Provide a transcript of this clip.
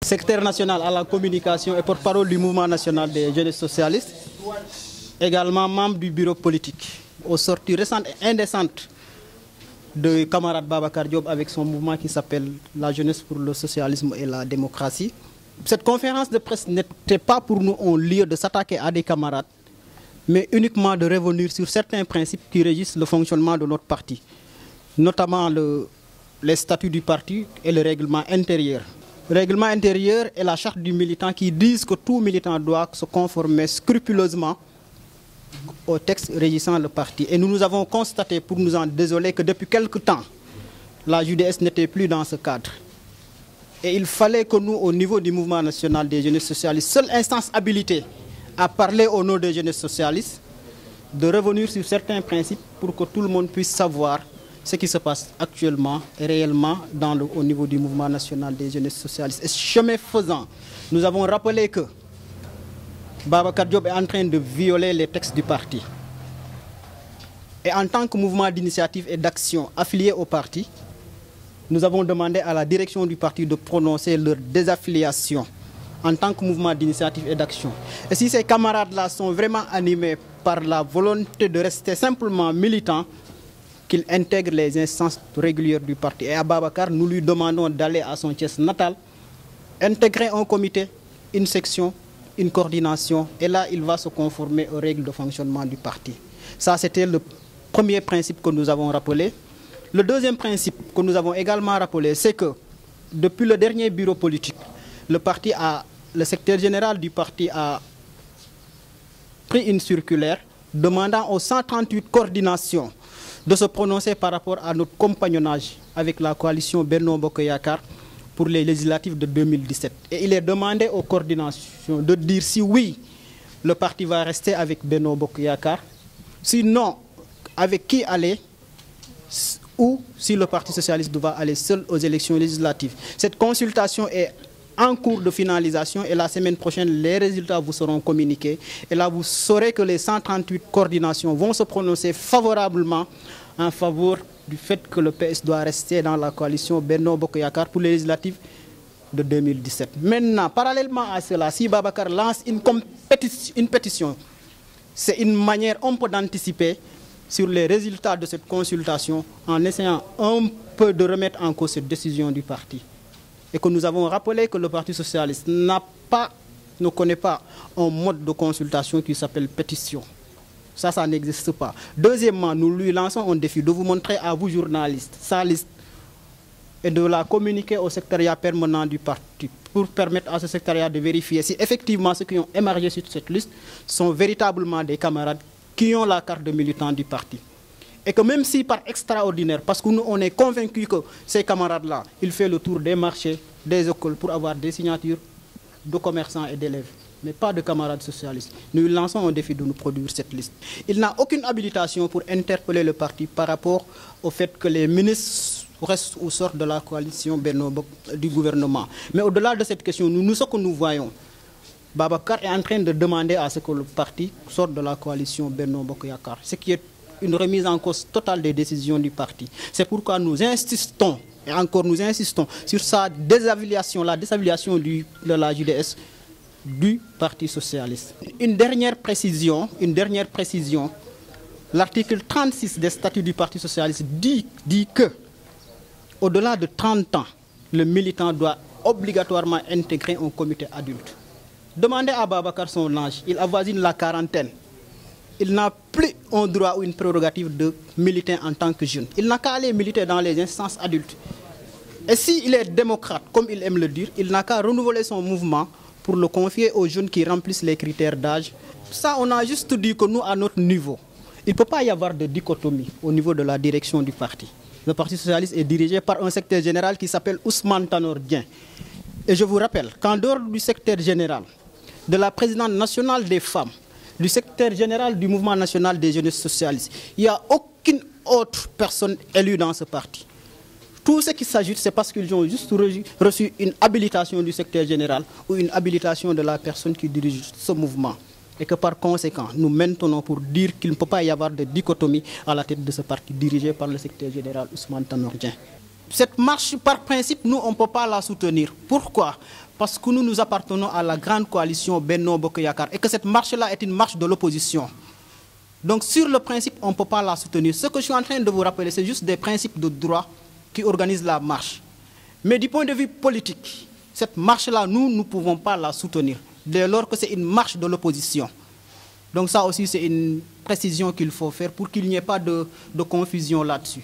secrétaire national à la communication et porte-parole du mouvement national des jeunes socialistes, également membre du bureau politique, aux sorties récentes et indécentes de camarade Babacar Diop avec son mouvement qui s'appelle la jeunesse pour le socialisme et la démocratie. Cette conférence de presse n'était pas pour nous un lieu de s'attaquer à des camarades, mais uniquement de revenir sur certains principes qui régissent le fonctionnement de notre parti, notamment les statuts du parti et le règlement intérieur. Le règlement intérieur et la charte du militant qui disent que tout militant doit se conformer scrupuleusement au texte régissant le parti. Et nous avons constaté, pour nous en désoler, que depuis quelque temps, la JDS n'était plus dans ce cadre. Et il fallait que nous, au niveau du mouvement national des jeunes socialistes, seule instance habilitée à parler au nom des jeunes socialistes, de revenir sur certains principes pour que tout le monde puisse savoir ce qui se passe actuellement et réellement au niveau du mouvement national des jeunes socialistes. Et chemin faisant, nous avons rappelé que Babacar Diop est en train de violer les textes du parti. Et en tant que mouvement d'initiative et d'action affilié au parti, nous avons demandé à la direction du parti de prononcer leur désaffiliation en tant que mouvement d'initiative et d'action. Et si ces camarades-là sont vraiment animés par la volonté de rester simplement militants, qu'ils intègrent les instances régulières du parti. Et à Babacar, nous lui demandons d'aller à son Thiès natal, intégrer un comité, une section, une coordination, et là, il va se conformer aux règles de fonctionnement du parti. Ça, c'était le premier principe que nous avons rappelé. Le deuxième principe que nous avons également rappelé, c'est que depuis le dernier bureau politique, le secrétaire général du parti a pris une circulaire demandant aux 138 coordinations de se prononcer par rapport à notre compagnonnage avec la coalition Benno Bokk Yakaar pour les législatives de 2017. Et il est demandé aux coordinations de dire si oui, le parti va rester avec Benno Bokk Yakaar, si non, avec qui aller, ou si le Parti socialiste doit aller seul aux élections législatives. Cette consultation est en cours de finalisation et la semaine prochaine, les résultats vous seront communiqués. Et là, vous saurez que les 138 coordinations vont se prononcer favorablement en faveur du fait que le PS doit rester dans la coalition Benno Bokk Yakaar pour les législatives de 2017. Maintenant, parallèlement à cela, si Babacar lance une pétition, c'est une manière un peu d'anticiper sur les résultats de cette consultation en essayant un peu de remettre en cause cette décision du parti. Et que nous avons rappelé que le Parti socialiste ne connaît pas un mode de consultation qui s'appelle pétition. Ça n'existe pas. Deuxièmement, nous lui lançons un défi de vous montrer à vous, journalistes, sa liste et de la communiquer au secrétariat permanent du parti pour permettre à ce secrétariat de vérifier si effectivement ceux qui ont émergé sur cette liste sont véritablement des camarades qui ont la carte de militant du parti. Et que même si par extraordinaire, parce que nous on est convaincus que ces camarades-là, ils font le tour des marchés, des écoles pour avoir des signatures de commerçants et d'élèves, mais pas de camarades socialistes. Nous lançons un défi de nous produire cette liste. Il n'a aucune habilitation pour interpeller le parti par rapport au fait que les ministres restent ou sortent de la coalition Benno Bokk du gouvernement. Mais au-delà de cette question, ce que nous voyons, Babacar est en train de demander à ce que le parti sorte de la coalition Benno Bokk Yakaar, ce qui est une remise en cause totale des décisions du parti. C'est pourquoi nous insistons, et encore nous insistons, sur sa désaffiliation, la désaffiliation de la JDS du Parti socialiste. Une dernière précision, l'article 36 des statuts du Parti socialiste dit que, au-delà de 30 ans, le militant doit obligatoirement intégrer un comité adulte. Demandez à Babacar son âge, il avoisine la quarantaine. Il n'a plus un droit ou une prérogative de militer en tant que jeune. Il n'a qu'à aller militer dans les instances adultes. Et s'il est démocrate, comme il aime le dire, il n'a qu'à renouveler son mouvement pour le confier aux jeunes qui remplissent les critères d'âge. Ça, on a juste dit que nous, à notre niveau, il ne peut pas y avoir de dichotomie au niveau de la direction du parti. Le Parti socialiste est dirigé par un secrétaire général qui s'appelle Ousmane Tanor Dieng. Et je vous rappelle qu'en dehors du secrétaire général, de la présidente nationale des femmes, du secrétaire général du mouvement national des jeunes socialistes, il n'y a aucune autre personne élue dans ce parti. Tout ce qui s'ajoute, c'est parce qu'ils ont juste reçu une habilitation du secrétaire général ou une habilitation de la personne qui dirige ce mouvement. Et que par conséquent, nous maintenons pour dire qu'il ne peut pas y avoir de dichotomie à la tête de ce parti dirigé par le secrétaire général Ousmane Tanor Dieng. Cette marche, par principe, nous, on ne peut pas la soutenir. Pourquoi? parce que nous appartenons à la grande coalition Benno Bokk Yakaar et que cette marche-là est une marche de l'opposition. Donc sur le principe, on ne peut pas la soutenir. Ce que je suis en train de vous rappeler, c'est juste des principes de droit qui organisent la marche. Mais du point de vue politique, cette marche-là, nous ne pouvons pas la soutenir, dès lors que c'est une marche de l'opposition. Donc ça aussi, c'est une précision qu'il faut faire pour qu'il n'y ait pas de confusion là-dessus.